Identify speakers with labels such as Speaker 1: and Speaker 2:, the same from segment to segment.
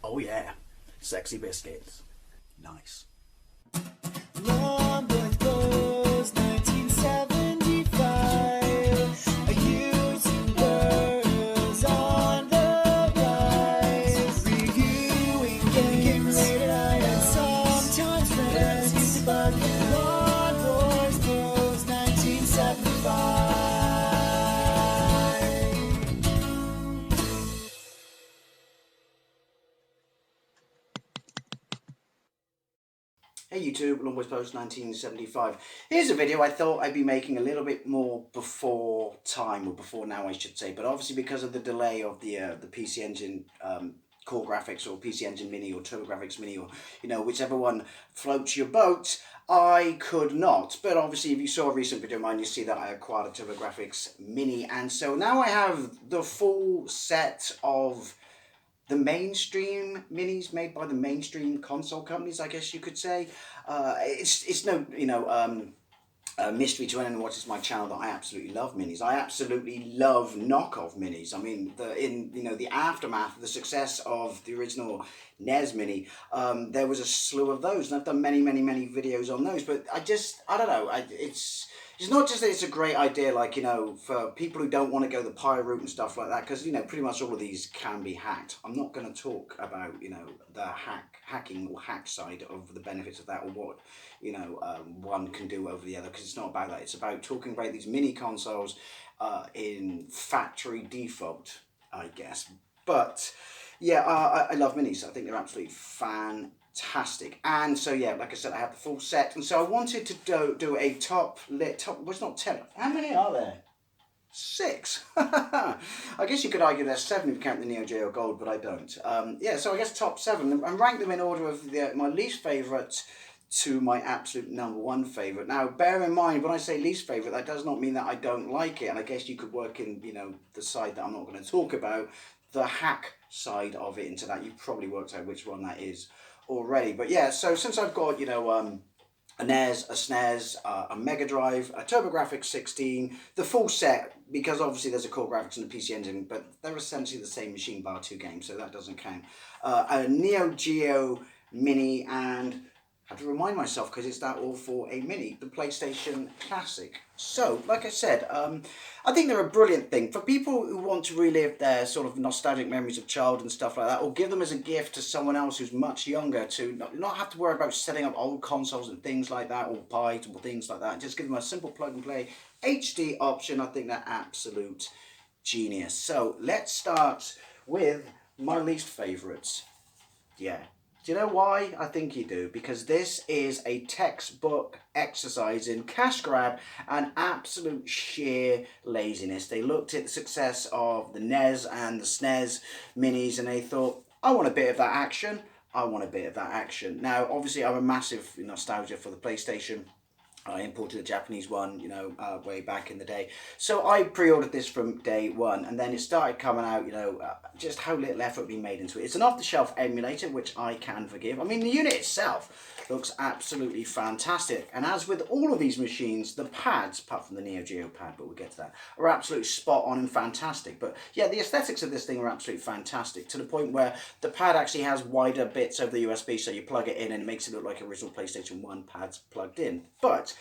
Speaker 1: Oh yeah, sexy biscuits. Nice.
Speaker 2: Long boys blues, 1975. Using girls on the rise. Reviewing games late at night and sometimes friends used to bug. Long boys blues, 1975.
Speaker 1: Hey YouTube, Longboys Post 1975. Here's a video I thought I'd be making a little bit more before time, or before now I should say, but obviously because of the delay of the PC Engine Core Graphics, or PC Engine Mini, or TurboGrafx Mini, or whichever one floats your boat, I could not. But obviously if you saw a recent video of mine, you see that I acquired a TurboGrafx Mini, and so now I have the full set of the mainstream minis made by the mainstream console companies, I guess you could say. It's no mystery to anyone who watches my channel that I absolutely love minis. I absolutely love knockoff minis. I mean, the aftermath of the success of the original NES Mini, there was a slew of those, and I've done many videos on those. But I don't know. It's not just that it's a great idea, like, for people who don't want to go the pirate route and stuff like that, because, pretty much all of these can be hacked. I'm not going to talk about, the hacking or hack side of the benefits of that, or what, one can do over the other, because it's not about that. It's about talking about these mini consoles in factory default, I guess. But, yeah, I love minis. I think they're absolutely fantastic. And so yeah, like I said, I have the full set, and so I wanted to do a top, well, it's not 10, how many are there? 6. I guess you could argue there's 7 if you count the Neo Geo Gold, but I don't. Yeah, so I guess top 7, and rank them in order of my least favourite to my absolute #1 favourite. Now, bear in mind, when I say least favourite, that does not mean that I don't like it, and I guess you could work in, the side that I'm not going to talk about, the hack side of it, into that. You've probably worked out which one that is already. But yeah, so since I've got, a NES, a SNES, a Mega Drive, a TurboGrafx-16, the full set, because obviously there's a core graphics and a PC Engine, but they're essentially the same machine bar 2 games, so that doesn't count. A Neo Geo Mini, and I have to remind myself, because it's that all for a Mini, the PlayStation Classic. So, like I said, I think they're a brilliant thing for people who want to relive their sort of nostalgic memories of childhood and stuff like that, or give them as a gift to someone else who's much younger, to not have to worry about setting up old consoles and things like that, or portable things like that. Just give them a simple plug and play HD option. I think they're absolute genius. So let's start with my least favourites. Yeah. Do you know why? I think you do. Because this is a textbook exercise in cash grab and absolute sheer laziness. They looked at the success of the NES and the SNES minis, and they thought, I want a bit of that action. I want a bit of that action. Now, obviously, I'm a massive nostalgia for the PlayStation. I imported a Japanese one, way back in the day. So I pre-ordered this from day one, and then it started coming out, just how little effort being made into it. It's an off-the-shelf emulator, which I can forgive. I mean, the unit itself looks absolutely fantastic. And as with all of these machines, the pads, apart from the Neo Geo pad, but we'll get to that, are absolutely spot on and fantastic. But yeah, the aesthetics of this thing are absolutely fantastic, to the point where the pad actually has wider bits of the USB, so you plug it in and it makes it look like original PlayStation 1 pads plugged in. But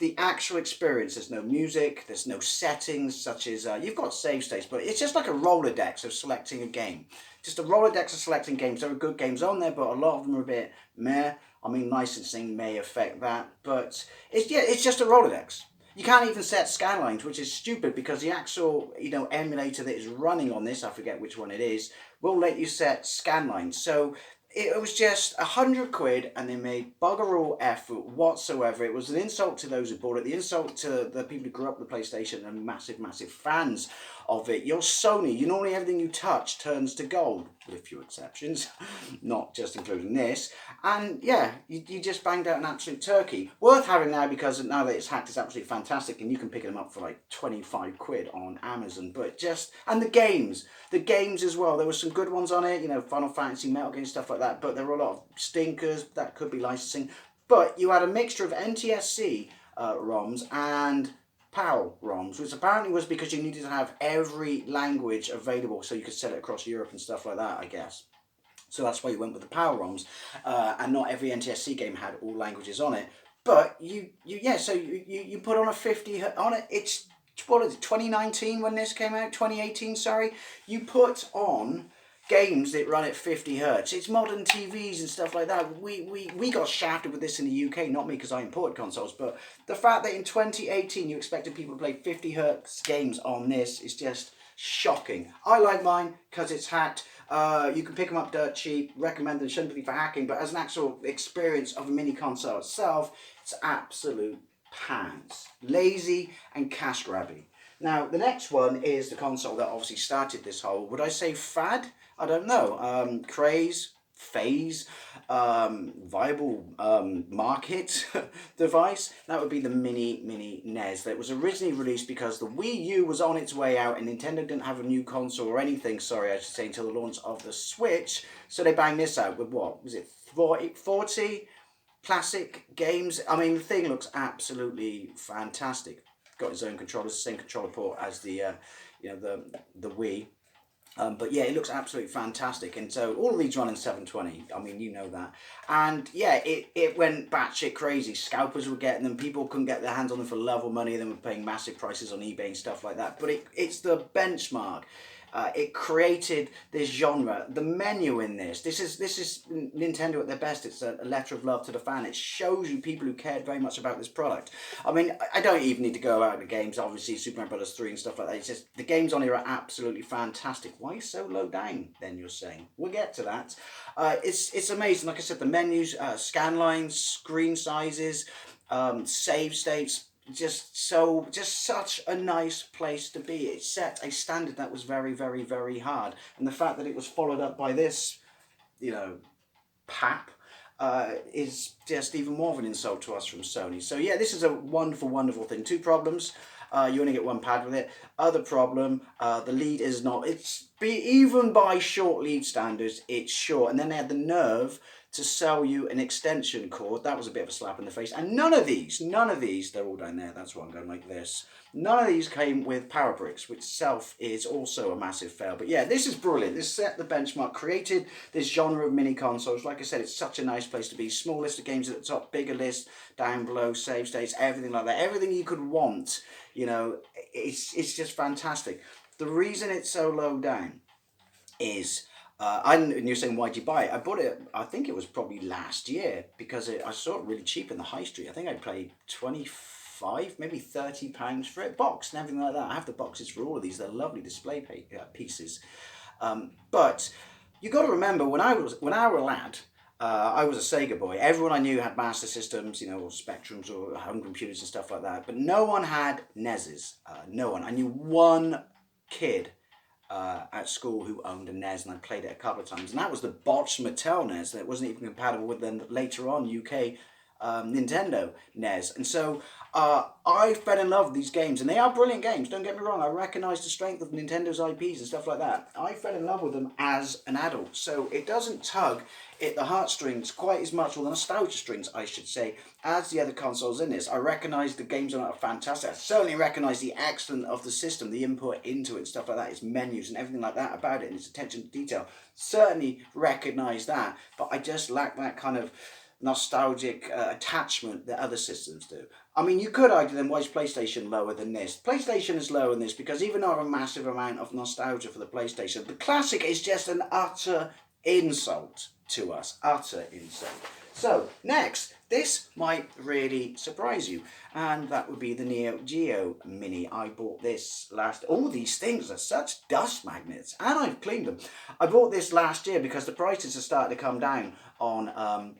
Speaker 1: the actual experience, there's no music, there's no settings, such as, you've got save states, but it's just like a Rolodex of selecting a game. Just a Rolodex of selecting games. There are good games on there, but a lot of them are a bit meh. I mean, licensing may affect that, but it's just a Rolodex. You can't even set scan lines, which is stupid, because the actual, emulator that is running on this, I forget which one it is, will let you set scan lines. So it was just £100, and they made bugger all effort whatsoever. It was an insult to those who bought it, the insult to the people who grew up with the PlayStation and massive fans of it. You're Sony. Normally everything you touch turns to gold, with a few exceptions, not just including this. And yeah, you just banged out an absolute turkey. Worth having now, because now that it's hacked, it's absolutely fantastic, and you can pick them up for like £25 on Amazon. But and the games as well. There were some good ones on it, Final Fantasy, Metal Gear, stuff like that. But there were a lot of stinkers that could be licensing. But you had a mixture of NTSC ROMs and PAL ROMs, which apparently was because you needed to have every language available so you could sell it across Europe and stuff like that, I guess. So that's why you went with the power ROMs, and not every NTSC game had all languages on it. But you put on a 50 on it. It's, what is it, 2019 when this came out? 2018, sorry. You put on games that run at 50 hertz. It's modern TVs and stuff like that. We got shafted with this in the UK, not me because I imported consoles, but the fact that in 2018 you expected people to play 50 hertz games on this is just shocking. I like mine because it's hacked. You can pick them up dirt cheap. Recommend them, shouldn't be for hacking, but as an actual experience of a mini console itself, it's absolute pants. Lazy and cash grabby. Now, the next one is the console that obviously started this whole, would I say fad? I don't know. Craze, phase, viable market device. That would be the Mini NES. That was originally released because the Wii U was on its way out and Nintendo didn't have a new console or anything, sorry, I should say, until the launch of the Switch. So they banged this out with, what was it, 40 classic games? I mean, the thing looks absolutely fantastic. Got its own controller, same controller port as the the Wii. But yeah, it looks absolutely fantastic. And so all of these run in 720. I mean, you know that. And yeah, it went batshit crazy. Scalpers were getting them. People couldn't get their hands on them for love or money. They were paying massive prices on eBay and stuff like that. But it's the benchmark. It created this genre. The menu in this is Nintendo at their best. It's a letter of love to the fan. It shows you people who cared very much about this product. I mean, I don't even need to go out the games. Obviously, Super Mario Bros. 3 and stuff like that. It's just the games on here are absolutely fantastic. Why so low down? Then you're saying we'll get to that. It's amazing. Like I said, the menus, scan lines, screen sizes, save states. Just such a nice place to be. It set a standard that was very, very, very hard, and the fact that it was followed up by this, pap, is just even more of an insult to us from Sony. So yeah, this is a wonderful, wonderful thing. Two problems: you only get one pad with it. Other problem: the lead is not. Even by short lead standards, it's short, and then they had the nerve to sell you an extension cord. That was a bit of a slap in the face. And none of these, they're all down there, that's why I'm going like this. None of these came with power bricks, which itself is also a massive fail. But yeah, this is brilliant. This set the benchmark, created this genre of mini consoles. Like I said, it's such a nice place to be. Small list of games at the top, bigger list down below, save states, everything like that. Everything you could want, it's just fantastic. The reason it's so low down is, and you're saying, why'd you buy it? I bought it, I think it was probably last year, because I saw it really cheap in the high street. I think I paid 25, maybe £30 for it, boxed and everything like that. I have the boxes for all of these. They're lovely display pieces. But you got to remember, when I was a lad, I was a Sega boy. Everyone I knew had Master Systems, or Spectrums or home computers and stuff like that. But no one had NESs. No one. I knew one kid at school who owned a NES, and I played it a couple of times, and that was the botched Mattel NES that wasn't even compatible with the later on UK Nintendo NES. And so I fell in love with these games, and they are brilliant games, don't get me wrong. I recognise the strength of Nintendo's IPs and stuff like that. I fell in love with them as an adult, so it doesn't tug at the heartstrings quite as much, or the nostalgia strings I should say, as the other consoles in this. I recognise the games on it are fantastic. I certainly recognise the excellence of the system, the input into it and stuff like that, its menus and everything like that about it, and its attention to detail. Certainly recognise that, but I just lack that kind of nostalgic attachment that other systems do. I mean, you could argue then, why is PlayStation lower than this? PlayStation is lower than this because even though I have a massive amount of nostalgia for the PlayStation, the Classic is just an utter insult to us. Utter insult. So, next, this might really surprise you, and that would be the Geo Mini. I bought this all these things are such dust magnets, and I've cleaned them. I bought this last year because the prices are starting to come down on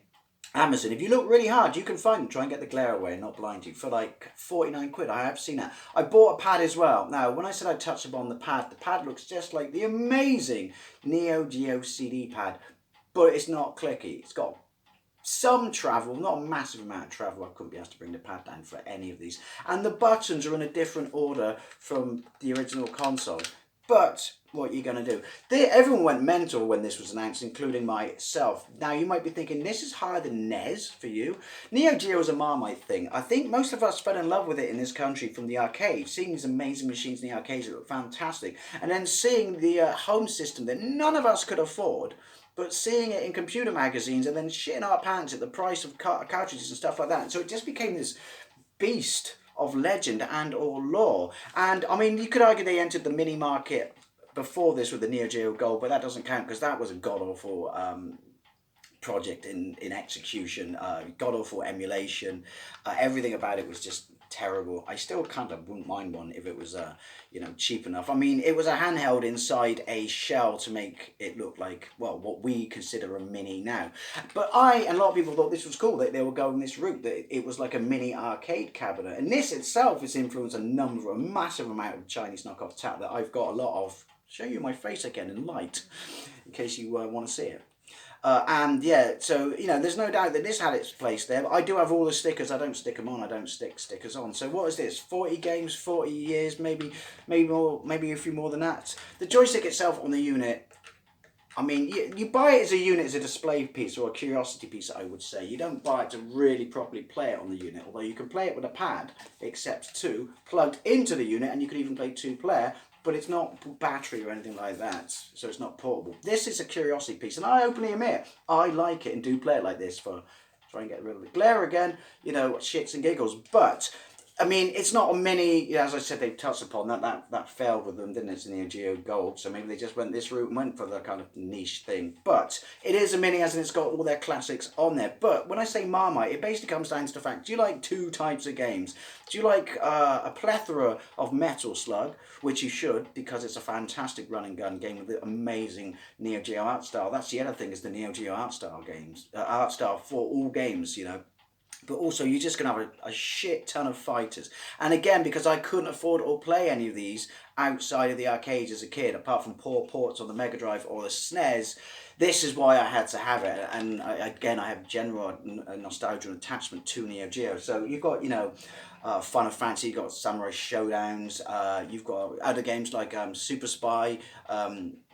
Speaker 1: Amazon. If you look really hard, you can find them. Try and get the glare away and not blind you, for like 49 quid. I have seen that. I bought a pad as well. Now, when I said I'd touch upon the pad looks just like the amazing Neo Geo CD pad, but it's not clicky. It's got some travel, not a massive amount of travel. I couldn't be asked to bring the pad down for any of these. And the buttons are in a different order from the original console. But what you're going to do. Everyone went mental when this was announced, including myself. Now, you might be thinking, this is higher than NES for you. Neo Geo is a Marmite thing. I think most of us fell in love with it in this country from the arcade, seeing these amazing machines in the arcades that look fantastic, and then seeing the home system that none of us could afford, but seeing it in computer magazines and then shitting our pants at the price of cartridges and stuff like that. So it just became this beast of legend and or lore. And I mean, you could argue they entered the mini market before this with the Neo Geo Gold, but that doesn't count because that was a god awful project in execution, god awful emulation. Everything about it was just terrible. I still kind of wouldn't mind one if it was cheap enough. I mean, it was a handheld inside a shell to make it look like, well, what we consider a mini now. But and a lot of people thought this was cool, that they were going this route, that it was like a mini arcade cabinet. And this itself has influenced a massive amount of Chinese knockoff tap that I've got a lot of. Show you my face again in light, in case you want to see it. And yeah, so there's no doubt that this had its place there. I do have all the stickers. I don't stick them on. I don't stick stickers on. So what is this? 40 games, 40 years, maybe more, maybe a few more than that. The joystick itself on the unit, I mean, you buy it as a unit, as a display piece or a curiosity piece, I would say. You don't buy it to really properly play it on the unit, although you can play it with a pad, except 2, plugged into the unit, and you can even play 2-player, but it's not battery or anything like that, so it's not portable. This is a curiosity piece, and I openly admit, I like it and do play it like this for try and get rid of the glare again, shits and giggles, but I mean, it's not a mini, as I said, they touched upon that failed with them, didn't it? It's Neo Geo Gold, so maybe they just went this route and went for the kind of niche thing. But it is a mini, as in it's got all their classics on there. But when I say Marmite, it basically comes down to the fact, do you like 2 types of games? Do you like a plethora of Metal Slug, which you should, because it's a fantastic run and gun game with the amazing Neo Geo art style. That's the other thing, is the Neo Geo art style games, art style for all games, But also, you're just going to have a shit ton of fighters. And again, because I couldn't afford or play any of these outside of the arcades as a kid, apart from poor ports on the Mega Drive or the SNES, this is why I had to have it. And again, I have general nostalgia and attachment to Neo Geo. So you've got, Final Fantasy, you've got Samurai Showdowns, you've got other games like Super Spy,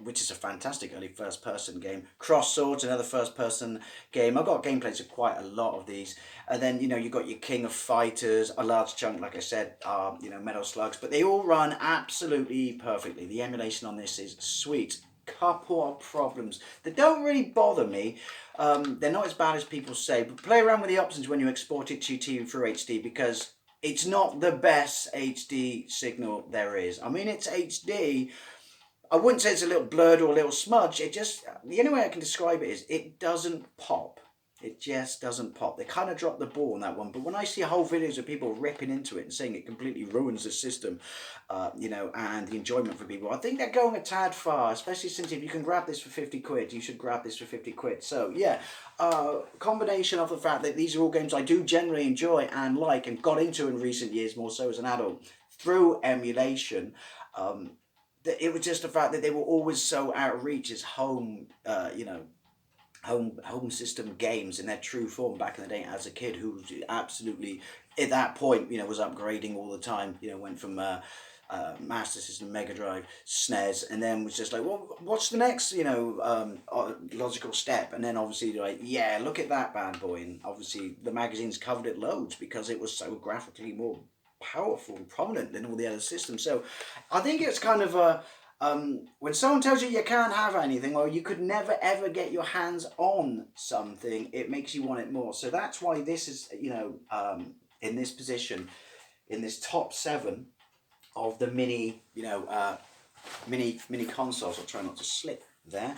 Speaker 1: which is a fantastic early first-person game. Cross Swords, another first-person game. I've got gameplays of quite a lot of these. And then, you've got your King of Fighters, a large chunk, like I said, are, Metal Slugs. But they all run absolutely perfectly. The emulation on this is sweet. Couple of problems that don't really bother me. They're not as bad as people say, but play around with the options when you export it to your TV through HD, because it's not the best HD signal there is. I mean, it's HD. I wouldn't say it's a little blurred or a little smudge. The only way I can describe it is it doesn't pop. It just doesn't pop. They kind of dropped the ball on that one. But when I see whole videos of people ripping into it and saying it completely ruins the system, and the enjoyment for people, I think they're going a tad far, especially since if you can grab this for 50 quid, you should grab this for 50 quid. So, yeah, combination of the fact that these are all games I do generally enjoy and like and got into in recent years, more so as an adult, through emulation. It was just the fact that they were always so out of reach as home system games in their true form back in the day as a kid, who absolutely at that point was upgrading all the time, went from Master System, Mega Drive, SNES, and then was just like, well, what's the next logical step? And then obviously like, yeah, look at that bad boy, and obviously the magazines covered it loads because it was so graphically more powerful and prominent than all the other systems. So I think it's kind of a when someone tells you can't have anything, or you could never ever get your hands on something, it makes you want it more. So that's why this is in this position, in this top 7 of the mini mini consoles. I'll try not to slip there.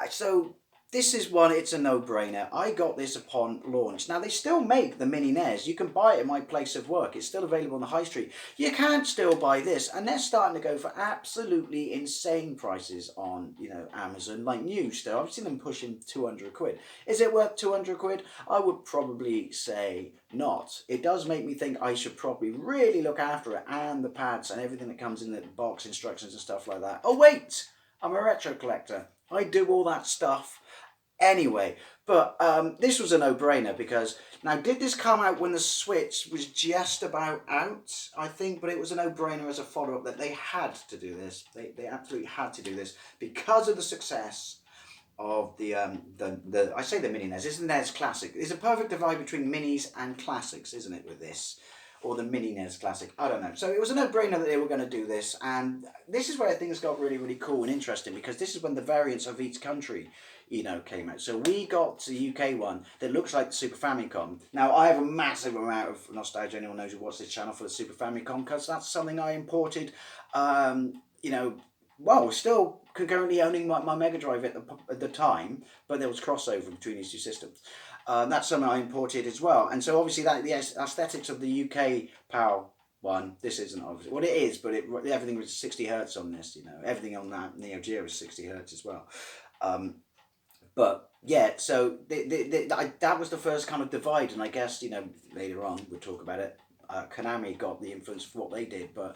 Speaker 1: So this is one, it's a no-brainer. I got this upon launch. Now, they still make the Mini NES. You can buy it at my place of work. It's still available on the high street. You can't still buy this, and they're starting to go for absolutely insane prices on, Amazon, like new still. I've seen them pushing 200 quid. Is it worth 200 quid? I would probably say not. It does make me think I should probably really look after it, and the pads and everything that comes in the box, instructions and stuff like that. Oh, wait! I'm a retro collector. I do all that stuff. Anyway, but this was a no-brainer because now did this come out when the Switch was just about out? I think, but it was a no-brainer as a follow-up that they had to do this. They absolutely had to do this because of the success of the I say the Mini NES. It's the NES Classic. There's a perfect divide between minis and classics, isn't it? With this, or the Mini NES Classic. I don't know. So it was a no-brainer that they were going to do this, and this is where things got really, really cool and interesting because this is when the variants of each country, came out. So we got the UK one that looks like the Super Famicom. Now I have a massive amount of nostalgia. Anyone knows who watched this channel for the Super Famicom because that's something I imported. Well, still concurrently owning my Mega Drive at the time, but there was crossover between these two systems. That's something I imported as well, and so obviously that the aesthetics of the UK PAL one, this isn't obviously what it is, but everything was 60 hertz on this. Everything on that Neo Geo was 60 hertz as well. But yeah, so that was the first kind of divide, and I guess later on we'll talk about it. Konami got the influence for what they did, but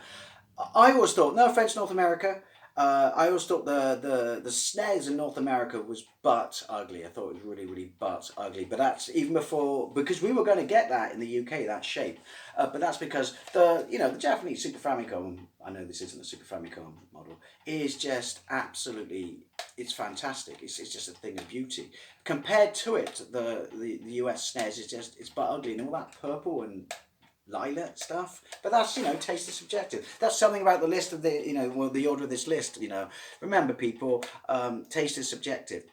Speaker 1: I always thought, no offense, North America. I always thought the SNES in North America was butt ugly. I thought it was really, really butt ugly. But that's even before, because we were going to get that in the UK, that shape. But that's because the Japanese Super Famicom, I know this isn't a Super Famicom model, is just absolutely, it's fantastic. It's just a thing of beauty. Compared to it, the US SNES it's butt ugly, and all that purple and lilac stuff, but that's taste is subjective. That's something about the list of the order of this list. Remember, people, taste is subjective.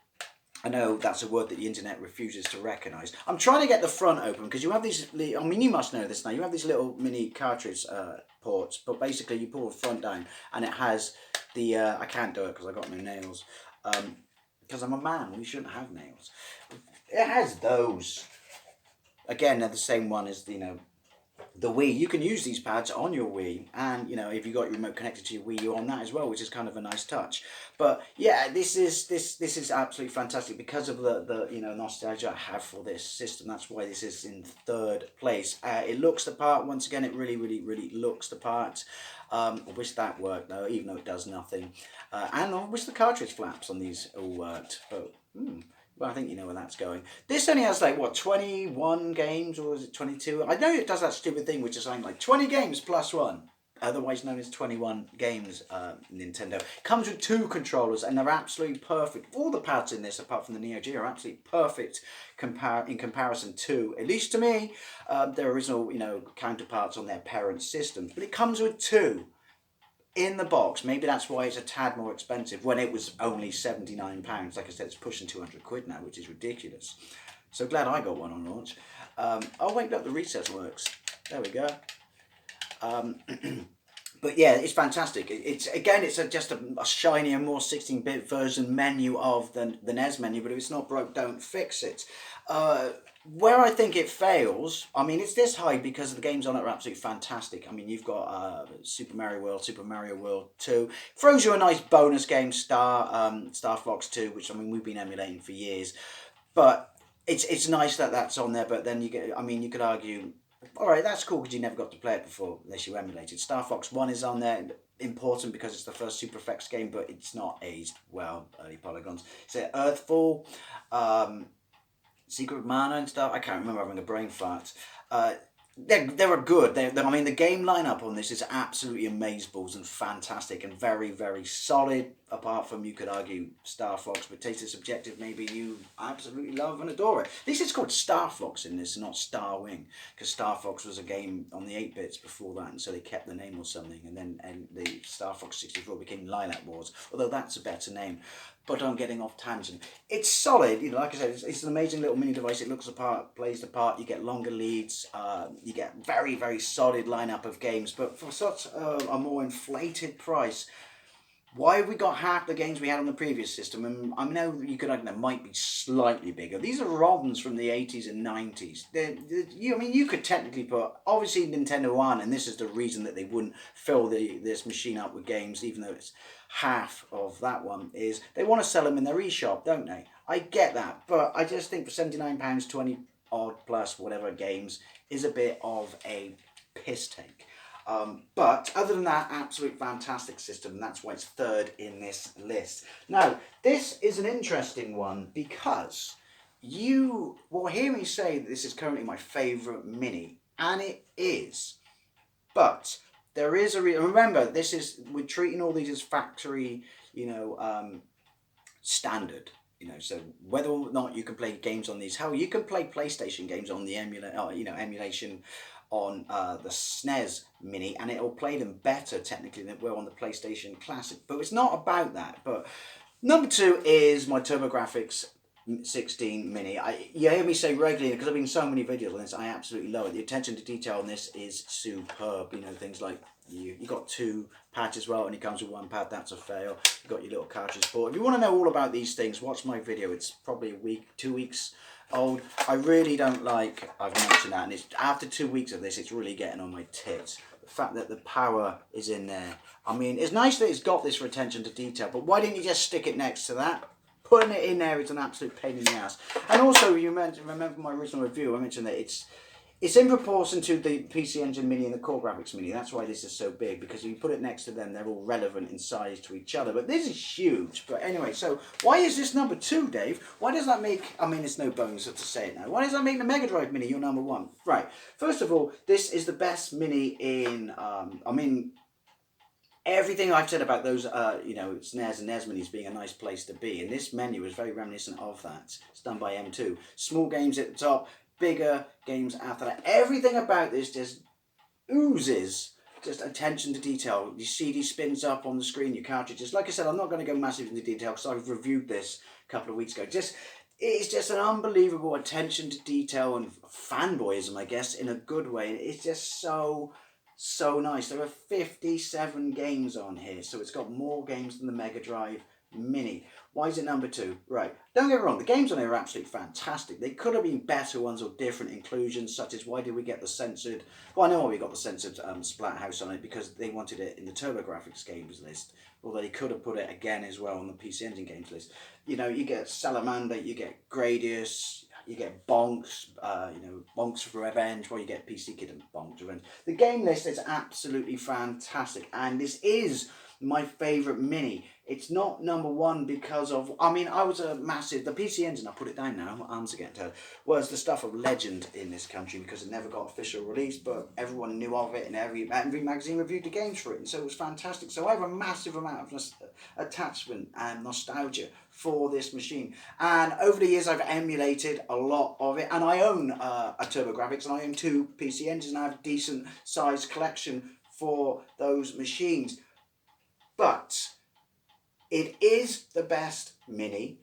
Speaker 1: I know that's a word that the internet refuses to recognise. I'm trying to get the front open because you have these. I mean, you must know this now. You have these little mini cartridge ports, but basically you pull the front down and it has the. I can't do it because I got no nails. Because I'm a man, we shouldn't have nails. It has those. Again, they're the same one as the Wii. You can use these pads on your Wii, and if you got your remote connected to your Wii U on that as well, which is kind of a nice touch. But yeah, this is absolutely fantastic because of the nostalgia I have for this system. That's why this is in third place. It looks the part. Once again, it really, really, really looks the part. I wish that worked though, even though it does nothing. And I wish the cartridge flaps on these all worked. But well, I think you know where that's going. This only has 21 games, or is it 22? I know it does that stupid thing which is saying 20 games plus one, otherwise known as 21 games. Nintendo comes with 2 controllers and they're absolutely perfect. All the pads in this, apart from the Neo Geo, are absolutely perfect in comparison to, at least to me, their original counterparts on their parent systems. But it comes with 2. In the box. Maybe that's why it's a tad more expensive when it was only £79. Like I said, it's pushing 200 quid now, which is ridiculous. So glad I got one on launch. Oh wait, look, the reset works. There we go. But yeah, it's fantastic. It's just a shinier, more 16-bit version menu of the NES menu. But if it's not broke, don't fix it. Where I think it fails, I mean, it's this high because the games on it are absolutely fantastic. I mean, you've got Super Mario World, Super Mario World 2. Throws you a nice bonus game, Star Fox 2, which, I mean, we've been emulating for years. But it's nice that that's on there, but then you could argue, all right, that's cool because you never got to play it before unless you emulated. Star Fox 1 is on there, important because it's the first Super FX game, but it's not aged well, early polygons. So Earthfall, Secret of Mana and stuff. I can't remember, having a brain fart. They're good. I mean, the game lineup on this is absolutely amazeballs and fantastic and very, very solid. Apart from, you could argue, Star Fox, but taste is subjective. Maybe you absolutely love and adore it. At least it's called Star Fox in this, not Star Wing, because Star Fox was a game on the 8-bits before that, and so they kept the name or something, and then the Star Fox 64 became Lilac Wars, although that's a better name. But I'm getting off tangent. It's solid, like I said, it's an amazing little mini device. It looks the part, plays the part. You get longer leads. You get very, very solid lineup of games. But for such a more inflated price, why have we got half the games we had on the previous system? And I know you could argue they might be slightly bigger. These are ROMs from the 80s and 90s. You could technically put, obviously Nintendo One, and this is the reason that they wouldn't fill this machine up with games, even though it's half of that one, is they want to sell them in their eShop, don't they? I get that, but I just think for £79, 20 odd plus whatever games is a bit of a piss take. But other than that, absolute fantastic system, and that's why it's third in this list. Now, this is an interesting one because you will hear me say that this is currently my favourite Mini, and it is. But there is a remember, this is, we're treating all these as factory, standard. So whether or not you can play games on these, hell, you can play PlayStation games on the emulation on the SNES Mini, and it'll play them better technically than it will on the PlayStation Classic. But it's not about that. But number 2 is my TurboGrafx-16 Mini. You hear me say regularly, because I've been in so many videos on this, I absolutely love it. The attention to detail on this is superb. Things like you got 2 patches as well, and it comes with 1 pad. That's a fail. You've got your little cartridge port. If you want to know all about these things, watch my video. It's probably a week, 2 weeks old. I really don't like, I've mentioned that, and it's after 2 weeks of this, it's really getting on my tits. The fact that the power is in there. I mean, it's nice that it's got this for attention to detail, but why didn't you just stick it next to that? Putting it in there is an absolute pain in the ass. And also, remember my original review, I mentioned that it's in proportion to the PC Engine Mini and the Core Graphics Mini. That's why this is so big, because if you put it next to them, they're all relevant in size to each other. But this is huge. But anyway, so why is this number 2, Dave? Why does that make, I mean, it's no bones to say it now. Why does that make the Mega Drive Mini your number 1? Right. First of all, this is the best Mini in, everything I've said about those, SNES and NES Minis being a nice place to be. And this menu is very reminiscent of that. It's done by M2. Small games at the top, bigger games after that. Everything about this just oozes just attention to detail. Your CD spins up on the screen, your cartridges. Like I said, I'm not going to go massive into detail because I've reviewed this a couple of weeks ago. It's just an unbelievable attention to detail and fanboyism, I guess, in a good way. It's just so nice. There are 57 games on here, so it's got more games than the Mega Drive Mini. Why is it number 2? Right, don't get me wrong, the games on here are absolutely fantastic. They could have been better ones or different inclusions, such as why did we get the censored, well, I know why we got the censored Splathouse on it, because they wanted it in the TurboGrafx games list, although they could have put it again as well on the PC Engine games list. You get Salamander, you get Gradius, you get Bonks, Bonks for Revenge, well, you get PC Kid and Bonks Revenge. The game list is absolutely fantastic, and this is my favourite Mini. It's not number 1 because of, I was a massive, the PC Engine, I'll put it down now, my arms are getting tired, was the stuff of legend in this country because it never got official release, but everyone knew of it and every magazine reviewed the games for it, and so it was fantastic. So I have a massive amount of attachment and nostalgia for this machine, and over the years I've emulated a lot of it, and I own a TurboGrafx, and I own 2 PC Engines, and I have a decent sized collection for those machines. But it is the best Mini,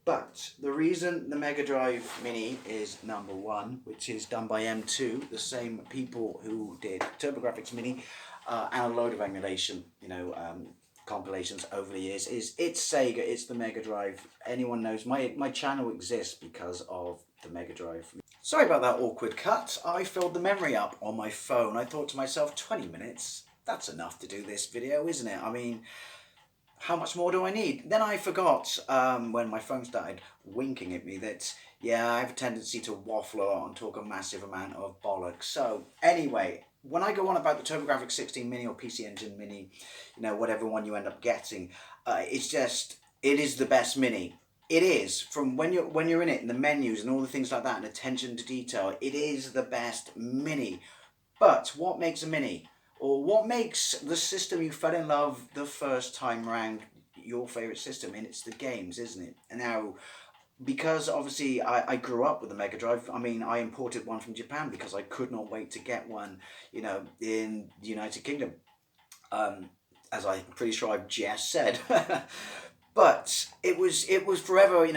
Speaker 1: but the reason the Mega Drive Mini is number 1, which is done by M2, the same people who did TurboGrafx Mini, and a load of emulation, compilations over the years, is it's Sega, it's the Mega Drive. Anyone knows my channel exists because of the Mega Drive. Sorry about that awkward cut. I filled the memory up on my phone. I thought to myself, 20 minutes, that's enough to do this video, isn't it? I mean, how much more do I need? Then I forgot, when my phone started winking at me, that, yeah, I have a tendency to waffle a lot and talk a massive amount of bollocks. So, anyway, when I go on about the TurboGrafx-16 Mini or PC Engine Mini, whatever one you end up getting, it is the best Mini. It is, from when you're in it, and the menus and all the things like that, and attention to detail, it is the best Mini. But what makes a Mini? Or what makes the system you fell in love the first time round your favourite system? And it's the games, isn't it? And now, because obviously I grew up with the Mega Drive, I imported one from Japan because I could not wait to get one, in the United Kingdom. As I'm pretty sure I've just said. But it was forever,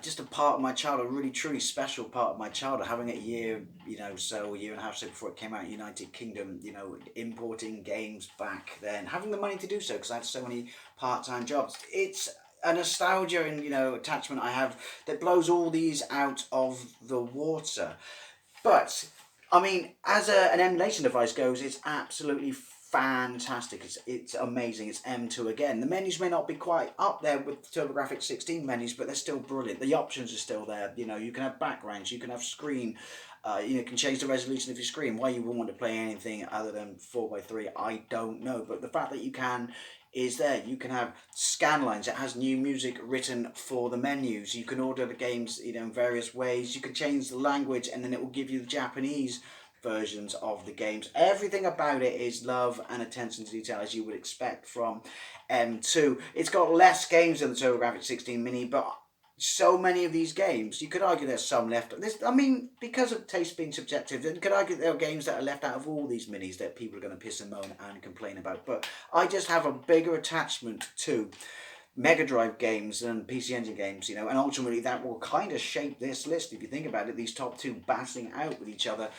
Speaker 1: just a part of my childhood, a really truly special part of my childhood, having it a year and a half so before it came out in the United Kingdom, importing games back then, having the money to do so because I had so many part-time jobs. It's a nostalgia and, attachment I have that blows all these out of the water. But, as an emulation device goes, it's absolutely fantastic. It's amazing. It's M2 again. The menus may not be quite up there with TurboGrafx-16 menus, but they're still brilliant. The options are still there. You know, you can have backgrounds, you can have screen. You can change the resolution of your screen. Why you wouldn't want to play anything other than 4:3, I don't know. But the fact that you can is there. You can have scan lines. It has new music written for the menus. You can order the games, you know, in various ways. You can change the language, and then it will give you the Japanese versions of the games. Everything about it is love and attention to detail, as you would expect from M2. It's got less games than the TurboGrafx-16 Mini, but so many of these games, you could argue there's some left. I mean, because of taste being subjective, you could argue there are games that are left out of all these minis that people are going to piss and moan and complain about. But I just have a bigger attachment to Mega Drive games and PC Engine games, you know, and ultimately that will kind of shape this list if you think about it. These top two battling out with each other.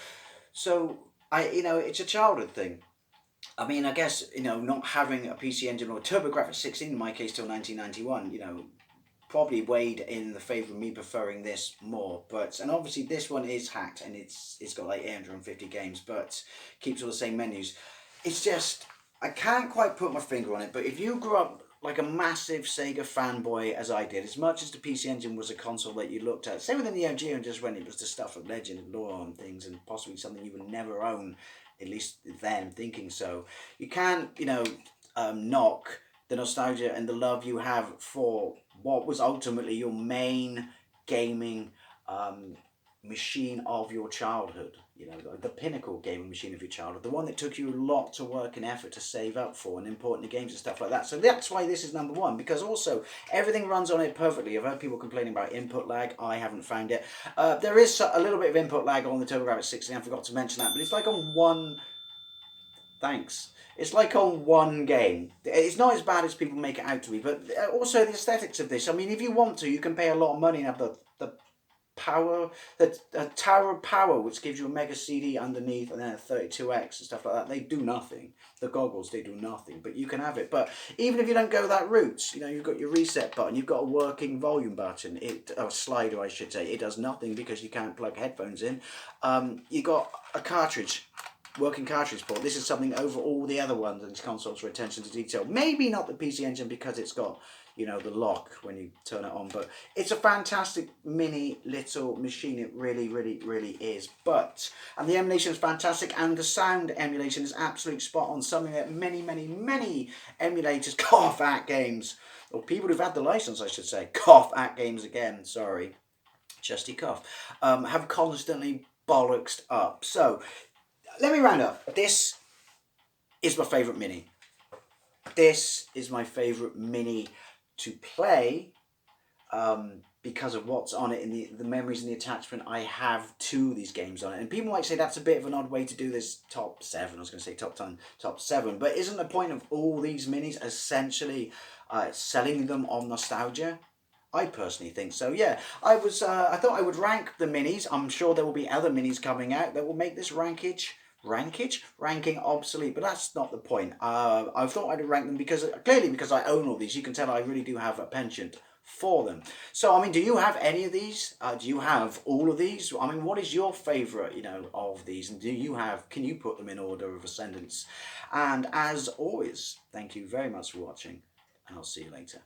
Speaker 1: So it's a childhood thing. I mean, I guess, not having a PC Engine or TurboGrafx-16 in my case till 1991, probably weighed in the favour of me preferring this more. And obviously this one is hacked and it's got like 850 games, but keeps all the same menus. It's just, I can't quite put my finger on it, but if you grew up like a massive Sega fanboy as I did, as much as the PC Engine was a console that you looked at, same with the Neo Geo, and just when it was the stuff of legend and lore and things, and possibly something you would never own, at least then thinking so, you can't, knock the nostalgia and the love you have for what was ultimately your main gaming machine of your childhood, the pinnacle gaming machine of your childhood, the one that took you a lot of work and effort to save up for and import into games and stuff like that. So that's why this is number one, because also everything runs on it perfectly. I've heard people complaining about input lag. I haven't found it. There is a little bit of input lag on the TurboGrafx-16. I forgot to mention that, but it's like on one... Thanks. It's like on one game. It's not as bad as people make it out to be, but also the aesthetics of this. I mean, if you want to, you can pay a lot of money and have the power, the Tower of Power, which gives you a mega CD underneath and then a 32X and stuff like that. They do nothing. The goggles, they do nothing, but you can have it. But even if you don't go that route, you've got your reset button, you've got a working volume button, a slider, I should say. It does nothing because you can't plug headphones in. You got a cartridge. Working cartridge port. This is something over all the other ones and consoles for attention to detail. Maybe not the PC Engine because it's got, the lock when you turn it on, but it's a fantastic mini little machine. It really, really, really is. And the emulation is fantastic, and the sound emulation is absolutely spot on. Something that many, many, many emulators cough at games, or people who've had the license, I should say, cough at games again. Sorry, chesty cough. Have constantly bollocksed up. So let me round up. This is my favourite mini. This is my favourite mini to play because of what's on it and the memories and the attachment I have to these games on it. And people might say that's a bit of an odd way to do this top 7. I was going to say top 10, top 7. But isn't the point of all these minis essentially selling them on nostalgia? I personally think so, yeah. I thought I would rank the minis. I'm sure there will be other minis coming out that will make this ranking obsolete, but that's not the point. I thought I'd rank them because I own all these. You can tell I really do have a penchant for them. So, I mean, do you have any of these? Do you have all of these? I mean, what is your favourite, of these? And can you put them in order of ascendance? And as always, thank you very much for watching, and I'll see you later.